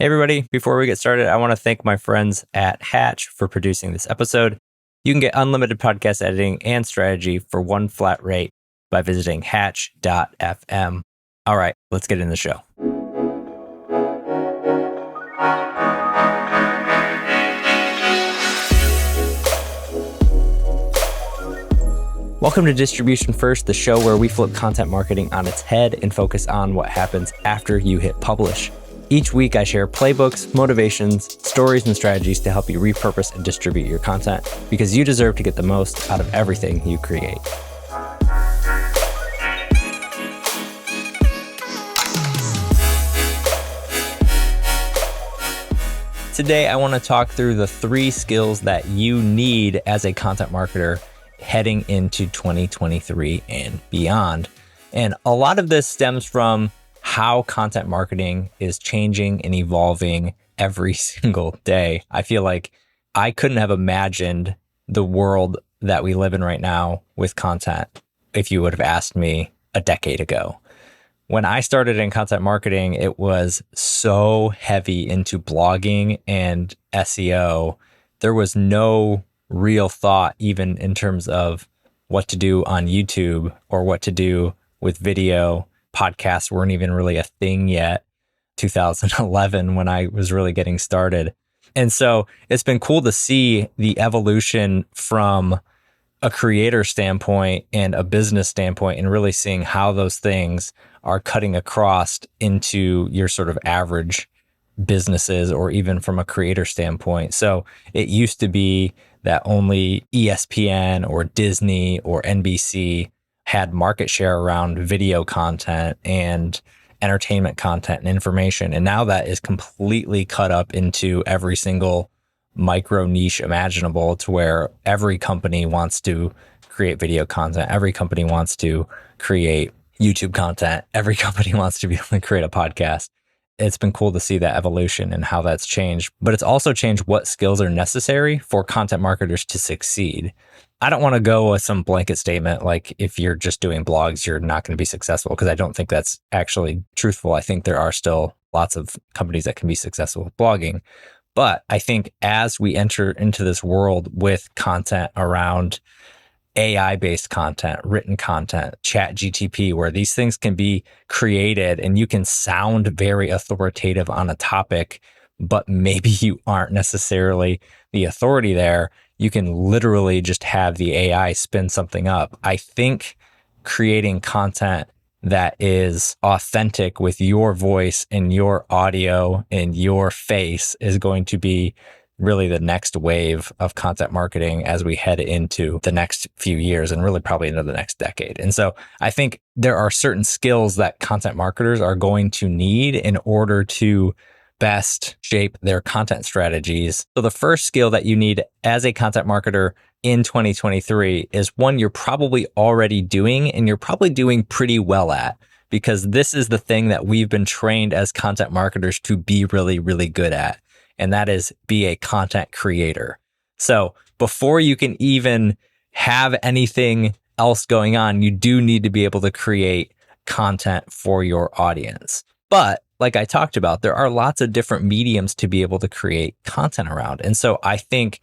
Hey, everybody. Before we get started, I want to thank my friends at Hatch for producing this episode. You can get unlimited podcast editing and strategy for one flat rate by visiting hatch.fm. All right, let's get into the show. Welcome to Distribution First, the show where we flip content marketing on its head and focus on what happens after you hit publish. Each week, I share playbooks, motivations, stories, and strategies to help you repurpose and distribute your content because you deserve to get the most out of everything you create. Today, I want to talk through the 3 skills that you need as a content marketer heading into 2023 and beyond. And a lot of this stems from how content marketing is changing and evolving every single day. I feel like I couldn't have imagined the world that we live in right now with content if you would have asked me a decade ago. When I started in content marketing, it was so heavy into blogging and SEO. There was no real thought even in terms of what to do on YouTube or what to do with video. Podcasts weren't even really a thing yet, 2011, when I was really getting started. And so it's been cool to see the evolution from a creator standpoint and a business standpoint, and really seeing how those things are cutting across into your sort of average businesses, or even from a creator standpoint. So it used to be that only ESPN or Disney or NBC had market share around video content and entertainment content and information. And now that is completely cut up into every single micro niche imaginable, to where every company wants to create video content. Every company wants to create YouTube content. Every company wants to be able to create a podcast. It's been cool to see that evolution and how that's changed, but it's also changed what skills are necessary for content marketers to succeed. I don't want to go with some blanket statement like if you're just doing blogs, you're not going to be successful, because I don't think that's actually truthful. I think there are still lots of companies that can be successful with blogging. But I think as we enter into this world with content around AI-based content, written content, ChatGTP, where these things can be created and you can sound very authoritative on a topic, but maybe you aren't necessarily the authority there. You can literally just have the AI spin something up. I think creating content that is authentic with your voice and your audio and your face is going to be really the next wave of content marketing as we head into the next few years, and really probably into the next decade. And so I think there are certain skills that content marketers are going to need in order to best shape their content strategies. So the first skill that you need as a content marketer in 2023 is one you're probably already doing, and you're probably doing pretty well at, because this is the thing that we've been trained as content marketers to be really, really good at. And that is be a content creator. So before you can even have anything else going on, you do need to be able to create content for your audience. But like I talked about, there are lots of different mediums to be able to create content around. And so I think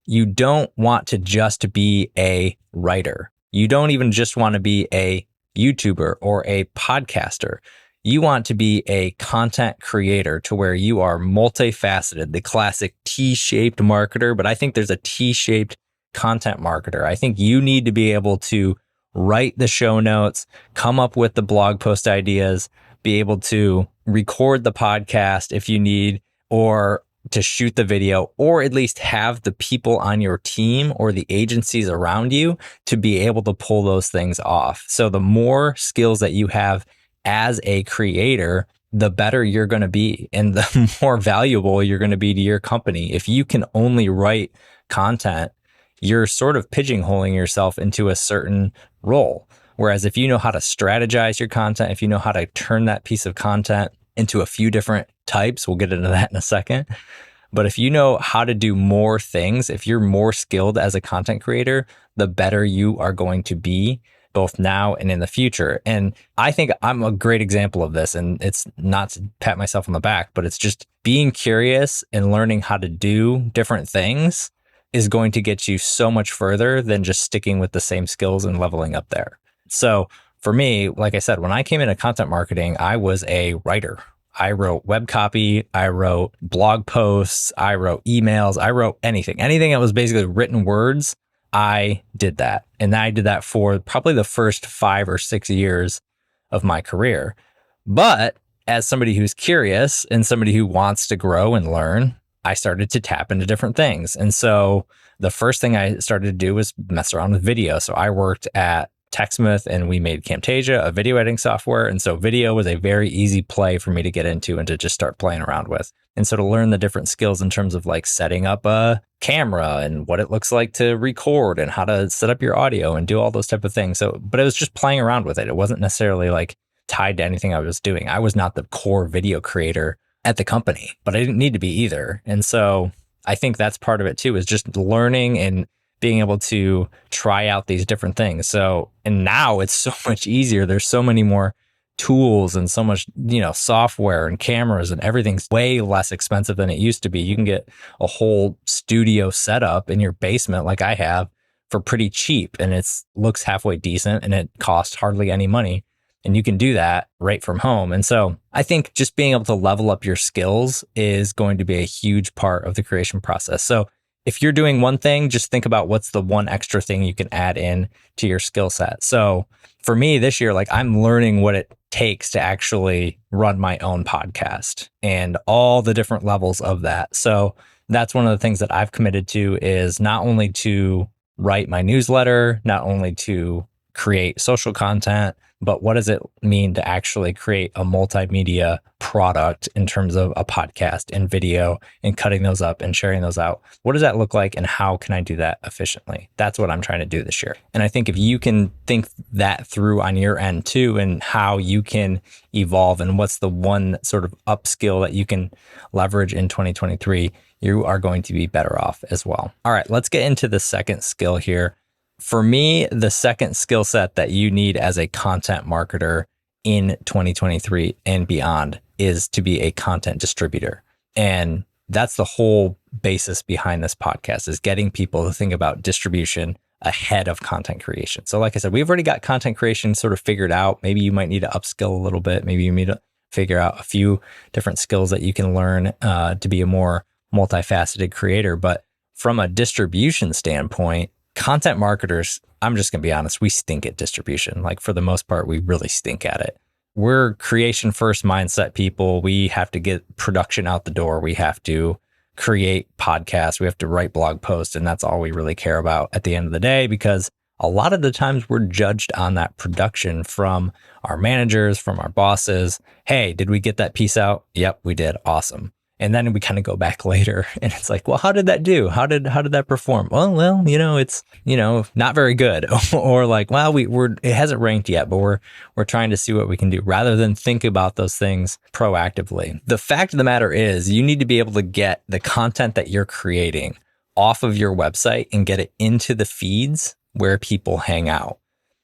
you don't want to just be a writer. You don't even just want to be a YouTuber or a podcaster. You want to be a content creator, to where you are multifaceted, the classic T-shaped marketer, but I think there's a T-shaped content marketer. I think you need to be able to write the show notes, come up with the blog post ideas, be able to record the podcast if you need, or to shoot the video, or at least have the people on your team or the agencies around you to be able to pull those things off. So the more skills that you have as a creator, the better you're going to be, and the more valuable you're going to be to your company. If you can only write content, you're sort of pigeonholing yourself into a certain role. Whereas if you know how to strategize your content, if you know how to turn that piece of content into a few different types, we'll get into that in a second. But if you know how to do more things, if you're more skilled as a content creator, the better you are going to be both now and in the future. And I think I'm a great example of this. And it's not to pat myself on the back, but it's just being curious and learning how to do different things is going to get you so much further than just sticking with the same skills and leveling up there. So for me, like I said, when I came into content marketing, I was a writer. I wrote web copy, I wrote blog posts, I wrote emails, I wrote anything that was basically written words. I did that. And I did that for probably the first 5 or 6 years of my career. But as somebody who's curious and somebody who wants to grow and learn, I started to tap into different things. And so the first thing I started to do was mess around with video. So I worked at TechSmith and we made Camtasia, a video editing software. And so video was a very easy play for me to get into and to just start playing around with. And so to learn the different skills in terms of like setting up a camera and what it looks like to record and how to set up your audio and do all those type of things. So, but it was just playing around with it. It wasn't necessarily like tied to anything I was doing. I was not the core video creator at the company, but I didn't need to be either. And so I think that's part of it too, is just learning and being able to try out these different things. So, and now it's so much easier. There's so many more tools and so much, software and cameras, and everything's way less expensive than it used to be. You can get a whole studio setup in your basement like I have for pretty cheap, and it looks halfway decent and it costs hardly any money. And you can do that right from home. And so I think just being able to level up your skills is going to be a huge part of the creation process. So if you're doing one thing, just think about what's the one extra thing you can add in to your skill set. So for me this year, like I'm learning what it takes to actually run my own podcast and all the different levels of that. So that's one of the things that I've committed to, is not only to write my newsletter, not only to create social content, but what does it mean to actually create a multimedia product in terms of a podcast and video and cutting those up and sharing those out? What does that look like, and how can I do that efficiently? That's what I'm trying to do this year. And I think if you can think that through on your end too, and how you can evolve and what's the one sort of upskill that you can leverage in 2023, you are going to be better off as well. All right, let's get into the second skill here. For me, the second skill set that you need as a content marketer in 2023 and beyond is to be a content distributor. And that's the whole basis behind this podcast, is getting people to think about distribution ahead of content creation. So like I said, we've already got content creation sort of figured out. Maybe you might need to upskill a little bit. Maybe you need to figure out a few different skills that you can learn to be a more multifaceted creator. But from a distribution standpoint, content marketers, I'm just going to be honest, we stink at distribution. Like for the most part, we really stink at it. We're creation first mindset people. We have to get production out the door. We have to create podcasts. We have to write blog posts. And that's all we really care about at the end of the day, because a lot of the times we're judged on that production from our managers, from our bosses. Hey, did we get that piece out? Yep, we did. Awesome. And then we kind of go back later and it's like, well, how did that do? How did that perform? Well, it's, not very good. Or like, well, it hasn't ranked yet, but we're trying to see what we can do, rather than think about those things proactively. The fact of the matter is, you need to be able to get the content that you're creating off of your website and get it into the feeds where people hang out.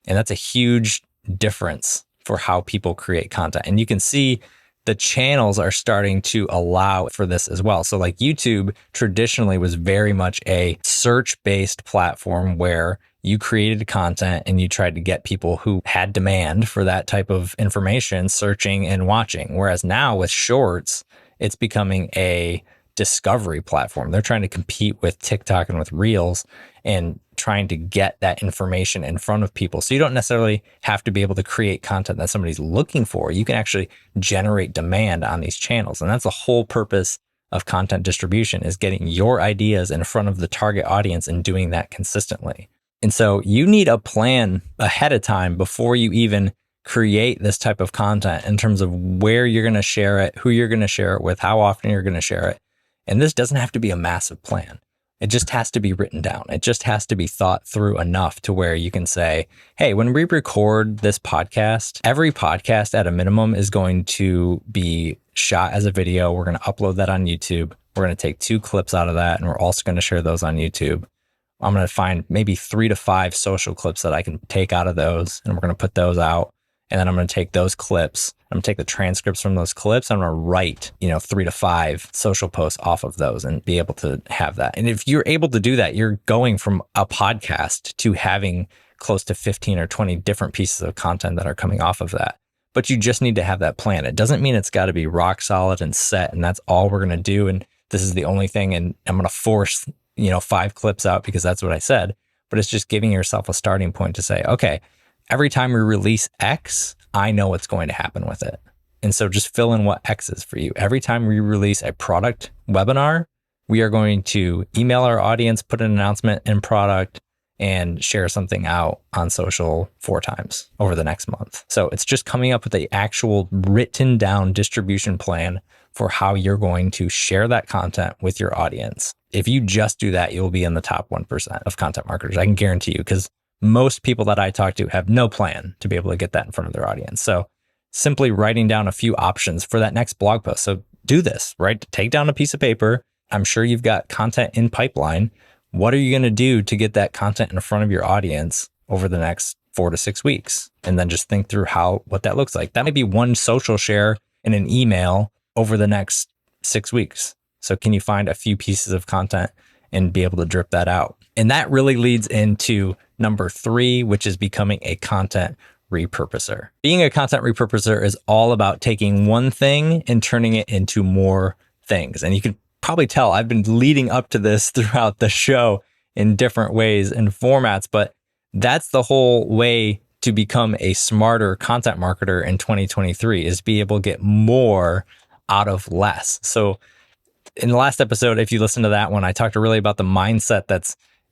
And that's a huge difference for how people create content. And you can see the channels are starting to allow for this as well. So like YouTube traditionally was very much a search-based platform where you created content and you tried to get people who had demand for that type of information searching and watching. Whereas now with shorts, it's becoming a discovery platform. They're trying to compete with TikTok and with Reels and trying to get that information in front of people. So you don't necessarily have to be able to create content that somebody's looking for. You can actually generate demand on these channels. And that's the whole purpose of content distribution, is getting your ideas in front of the target audience and doing that consistently. And so you need a plan ahead of time before you even create this type of content, in terms of where you're going to share it, who you're going to share it with, how often you're going to share it. And this doesn't have to be a massive plan. It just has to be written down. It just has to be thought through enough to where you can say, hey, when we record this podcast, every podcast at a minimum is going to be shot as a video. We're going to upload that on YouTube. We're going to take 2 clips out of that, and we're also going to share those on YouTube. I'm going to find maybe 3 to 5 social clips that I can take out of those, and we're going to put those out. And then I'm going to take those clips, I'm going to take the transcripts from those clips. I'm going to write, 3 to 5 social posts off of those and be able to have that. And if you're able to do that, you're going from a podcast to having close to 15 or 20 different pieces of content that are coming off of that. But you just need to have that plan. It doesn't mean it's got to be rock solid and set, and that's all we're going to do. And this is the only thing. And I'm going to force, 5 clips out because that's what I said. But it's just giving yourself a starting point to say, okay, every time we release X, I know what's going to happen with it. And so just fill in what X is for you. Every time we release a product webinar, we are going to email our audience, put an announcement in product, and share something out on social 4 times over the next month. So it's just coming up with the actual written down distribution plan for how you're going to share that content with your audience. If you just do that, you'll be in the top 1% of content marketers. I can guarantee you, because most people that I talk to have no plan to be able to get that in front of their audience. So simply writing down a few options for that next blog post. So do this, right? Take down a piece of paper. I'm sure you've got content in pipeline. What are you going to do to get that content in front of your audience over the next 4 to 6 weeks? And then just think through what that looks like. That might be one social share in an email over the next 6 weeks. So can you find a few pieces of content and be able to drip that out? And that really leads into number 3, which is becoming a content repurposer. Being a content repurposer is all about taking one thing and turning it into more things. And you can probably tell I've been leading up to this throughout the show in different ways and formats, but that's the whole way to become a smarter content marketer in 2023, is be able to get more out of less. So in the last episode, if you listen to that one, I talked really about the mindset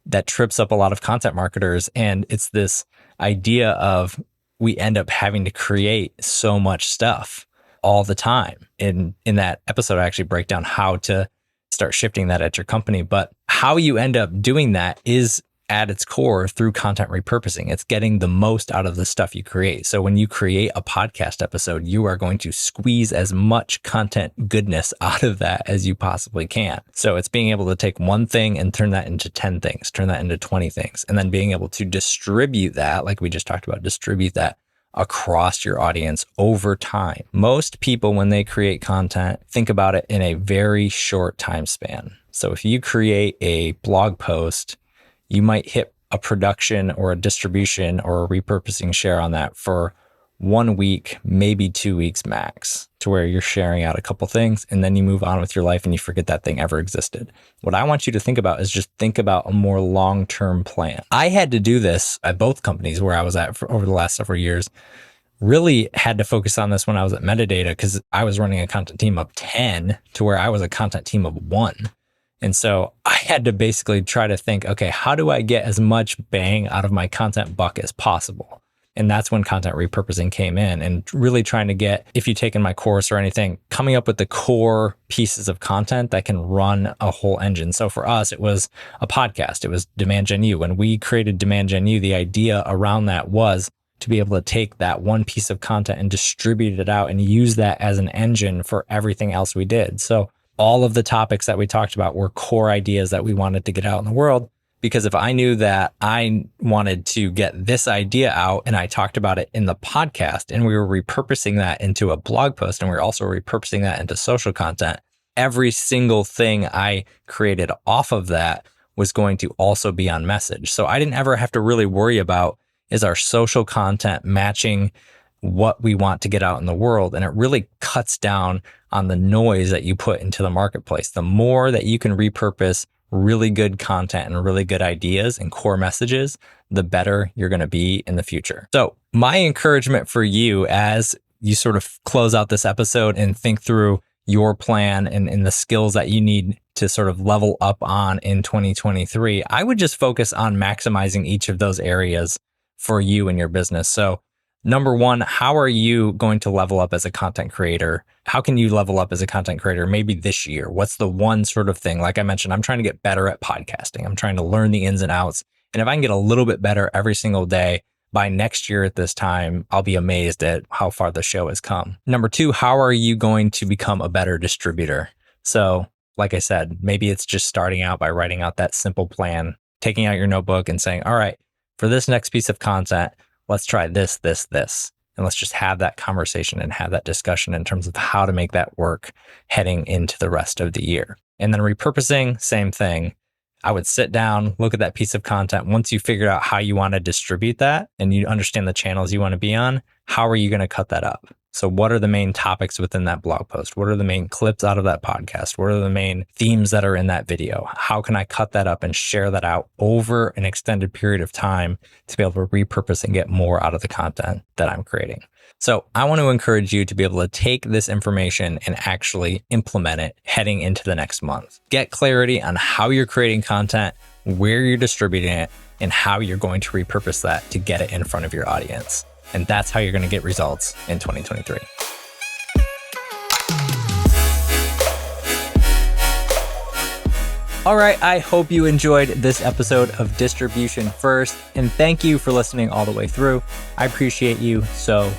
that trips up a lot of content marketers. And it's this idea of we end up having to create so much stuff all the time. In that episode, I actually break down how to start shifting that at your company. But how you end up doing that is at its core through content repurposing. It's getting the most out of the stuff you create. So when you create a podcast episode, you are going to squeeze as much content goodness out of that as you possibly can. So it's being able to take one thing and turn that into 10 things, turn that into 20 things, and then being able to distribute that, like we just talked about, distribute that across your audience over time. Most people, when they create content, think about it in a very short time span. So if you create a blog post, you might hit a production or a distribution or a repurposing share on that for 1 week, maybe 2 weeks max, to where you're sharing out a couple things and then you move on with your life and you forget that thing ever existed. What I want you to think about is just think about a more long-term plan. I had to do this at both companies where I was at for over the last several years. Really had to focus on this when I was at Metadata, because I was running a content team of 10 to where I was a content team of 1. And so I had to basically try to think, okay, how do I get as much bang out of my content buck as possible? And that's when content repurposing came in, and really trying to get, if you've taken my course or anything, coming up with the core pieces of content that can run a whole engine. So for us, it was a podcast. It was Demand Gen U. When we created Demand Gen U, the idea around that was to be able to take that one piece of content and distribute it out and use that as an engine for everything else we did. So all of the topics that we talked about were core ideas that we wanted to get out in the world, because if I knew that I wanted to get this idea out and I talked about it in the podcast and we were repurposing that into a blog post and we were also repurposing that into social content, every single thing I created off of that was going to also be on message. So I didn't ever have to really worry about, is our social content matching what we want to get out in the world? And it really cuts down on the noise that you put into the marketplace. The more that you can repurpose really good content and really good ideas and core messages, the better you're going to be in the future. So my encouragement for you, as you sort of close out this episode and think through your plan and the skills that you need to sort of level up on in 2023, I would just focus on maximizing each of those areas for you and your business. So number one, how are you going to level up as a content creator? How can you level up as a content creator maybe this year? What's the one sort of thing? Like I mentioned, I'm trying to get better at podcasting. I'm trying to learn the ins and outs. And if I can get a little bit better every single day, by next year at this time, I'll be amazed at how far the show has come. Number two, how are you going to become a better distributor? So like I said, maybe it's just starting out by writing out that simple plan taking out your notebook and saying, all right, for this next piece of content, let's try this. And let's just have that conversation and have that discussion in terms of how to make that work heading into the rest of the year. And then repurposing, same thing. I would sit down, look at that piece of content. Once you figure out how you want to distribute that and you understand the channels you want to be on, how are you going to cut that up? So what are the main topics within that blog post? What are the main clips out of that podcast? What are the main themes that are in that video? How can I cut that up and share that out over an extended period of time to be able to repurpose and get more out of the content that I'm creating? So I want to encourage you to be able to take this information and actually implement it heading into the next month. Get clarity on how you're creating content, where you're distributing it, and how you're going to repurpose that to get it in front of your audience. And that's how you're going to get results in 2023. All right, I hope you enjoyed this episode of Distribution First, and thank you for listening all the way through. I appreciate you so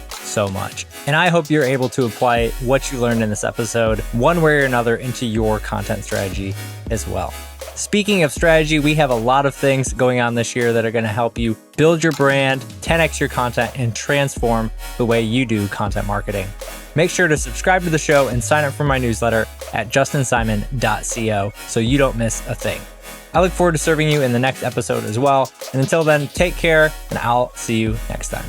much. And I hope you're able to apply what you learned in this episode, one way or another, into your content strategy as well. Speaking of strategy, we have a lot of things going on this year that are going to help you build your brand, 10x your content, and transform the way you do content marketing. Make sure to subscribe to the show and sign up for my newsletter at justinsimon.co so you don't miss a thing. I look forward to serving you in the next episode as well. And until then, take care, and I'll see you next time.